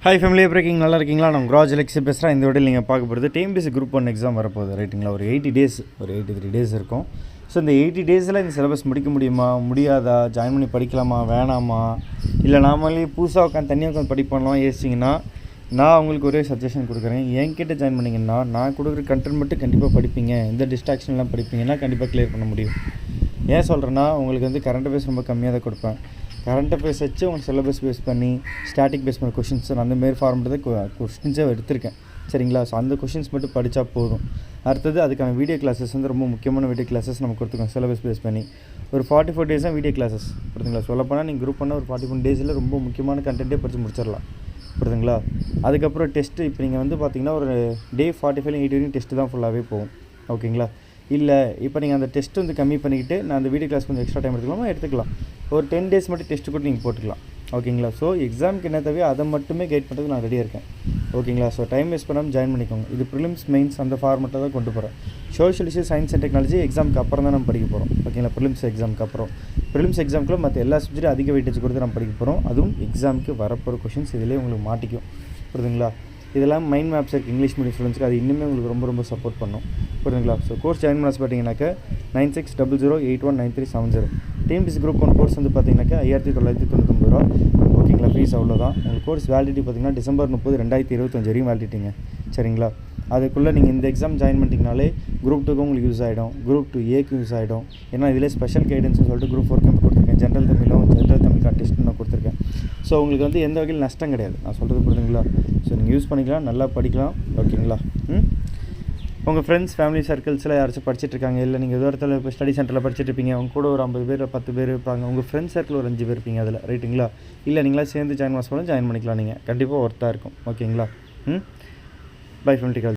Hi family braking நல்லா இருக்கீங்களா? நான் ராஜ் அலெக்ஸி பேசுகிறேன். இந்த வீடியோவில் நீங்கள் பார்க்க போகிறது டிஎன்பிஎஸ்சி குரூப் 1 எக்ஸாம் வரப்போகுது ரைட்டுங்களா. ஒரு 83 டேஸ் இருக்கும். ஸோ இந்த 80 டேஸில் இந்த சிலபஸ் முடிக்க முடியுமா முடியாதா, ஜாயின் பண்ணி படிக்கலாமா வேணாமா, இல்லை நாமளே புதுசாக உட்காந்து தனியாக உட்காந்து படிப்போம்லாம் யோசிச்சிங்கன்னா நான் உங்களுக்கு ஒரே சஜஷன் கொடுக்குறேன். என்கிட்ட ஜாயின் பண்ணிங்கன்னா நான் கொடுக்குற கண்டென்ட் மட்டும் கண்டிப்பாக படிப்பீங்க, எந்த டிஸ்ட்ராக்ஷன்லாம் படிப்பீங்கன்னா கண்டிப்பாக கிளியர் பண்ண முடியும். ஏன் சொல்கிறேன்னா உங்களுக்கு வந்து கரண்ட் அஃபேர்ஸ் ரொம்ப கம்மியாக தான் கொடுப்பேன். கரண்ட் அஃபேர்ஸ் வச்சு உங்களுக்கு சிலபஸ் பேஸ் பண்ணி ஸ்டாட்டிக் பேஸ் பண்ண கொஷின்ஸ் அந்தமாரி ஃபார்மெட்டு தான் கொஷின்ஸே எடுத்திருக்கேன் சரிங்களா. ஸோ அந்த கொஷின்ஸ் மட்டும் படித்தா போதும். அடுத்தது அதுக்கான வீடியோ கிளாஸஸ் வந்து ரொம்ப முக்கியமான வீடியோ கிளாஸஸ் நம்ம கொடுத்துருக்கோம் சிலபஸ் பேஸ் பண்ணி. ஒரு 44 டேஸ் தான் வீடியோ கிளாஸஸ் புரியுதுங்களா. சொல்லப்போனால் நீங்கள் குரூப் பண்ண ஒரு 41 டேஸில் ரொம்ப முக்கியமான கண்டென்ட்டே படித்து முடிச்சிடலாம் புரியுதுங்களா. அதுக்கப்புறம் டெஸ்ட்டு இப்போ நீங்கள் வந்து பார்த்தீங்கன்னா ஒரு டே 45 8 வரைக்கும் டெஸ்ட்டு தான் ஃபுல்லாகவே போகும் ஓகேங்களா. இல்லை இப்போ நீங்கள் அந்த டெஸ்ட்டு வந்து கம்மி பண்ணிக்கிட்டு நான் அந்த வீடியோ கிளாஸ் கொஞ்சம் எக்ஸ்ட்ரா டைம் எடுத்துக்கலாம். ஒரு 10 டேஸ் மட்டும் டெஸ்ட்டு கூட நீங்கள் போட்டுக்கலாம் ஓகேங்களா. ஸோ எக்ஸாமுக்கு என்ன தேவையோ அதை மட்டுமே கைட் பண்ணுறதுக்கு நான் ரெடியாக இருக்கேன் ஓகேங்களா. ஸோ டைம் வேஸ்ட் பண்ணாமல் ஜாயின் பண்ணிக்கோங்க. இது ப்ரிலிம்ஸ் மெயின்ஸ் அந்த ஃபார்மெட்டை தான் கொண்டு போகிறேன். Social issue science and technology எக்ஸாமுக்கு அப்புறம் தான் நம்ம படிக்க போகிறோம் ஓகேங்களா. ப்ரிலிம்ஸ் எக்ஸாமுக்கு அப்புறம் ப்ரிலிம்ஸ் எக்ஸாமுக்குள்ள மற்ற எல்லா சப்ஜெக்டும் அதிக வெயிட்டேஜ் கொடுத்து நம்ம படிக்க போகிறோம். அதுவும் எக்ஸாமுக்கு வரப்போகிற கொஷின்ஸ் இதிலே உங்களுக்கு மாட்டிக்கும் புரியுதுங்களா. இதெல்லாம் மைண்ட் மேப்ஸ் இருக்குது இங்கிலீஷ் மீடியம் ஸ்டூடெண்ட்ஸ்க்கு, அது இன்னுமே உங்களுக்கு ரொம்ப சப்போர்ட் பண்ணும் புரியுதுங்களா. ஸோ கோர்ஸ் ஜாயின் பண்ண பார்த்தீங்கன்னாக்கா 9600819370. டிஎன்பிஎஸ்சி குரூப் 1 கோர்ஸ் வந்து பார்த்தீங்கன்னாக்கா 5999 ரூபா ஓகேங்களா. ஃபீஸ் அவ்வளோதான். உங்களுக்கு கோர்ஸ் வேலிடிட்டி பார்த்தீங்கன்னா December 30, 2025 வரையும் வேலிடிட்டிங்க சரிங்களா. அதுக்குள்ளே நீங்கள் இந்த எக்ஸாம் ஜாயின் பண்ணிட்டீங்கனாலே குரூப் 2க்கும் உங்களுக்கு யூஸ் ஆகிடும், குரூப் 2A க்கு யூஸ் ஆகிடும். ஏன்னா இதிலே ஸ்பெஷல் கைடன்ஸ்னு சொல்லிட்டு குரூப் 4க்கு கொடுத்துருக்கேன். ஜென்ரல் தமிழ் கான்டெஸ்ட்னு நான் கொடுத்துருக்கேன். ஸோ உங்களுக்கு வந்து எந்த வகையில் நஷ்டம் கிடையாது நான் சொல்கிறது புரியுதுங்களா. ஸோ நீங்கள் யூஸ் பண்ணிக்கலாம், நல்லா படிக்கலாம் ஓகேங்களா. உங்கள் ஃப்ரெண்ட்ஸ் ஃபேமிலி சர்க்கிள்ஸில் யாராச்சும் படிச்சுட்ருக்காங்க, இல்லை நீங்கள் ஏதோ இடத்துல இப்போ ஸ்டடி சென்டரில் படிச்சுட்டு இருப்பீங்க, அவங்க கூட ஒரு 50 பேர் 10 பேர் இருப்பாங்க, உங்கள் ஃப்ரெண்ட்ஸ் சர்க்கிள் ஒரு 5 பேர் இருப்பீங்க அதில் ரைட்டுங்களா. இல்லை நீங்களா சேர்ந்து ஜாயின் பண்ணிக்கலாம், நீங்கள் கண்டிப்பாக ஒர்த்தாக இருக்கும் ஓகேங்களா. By friend.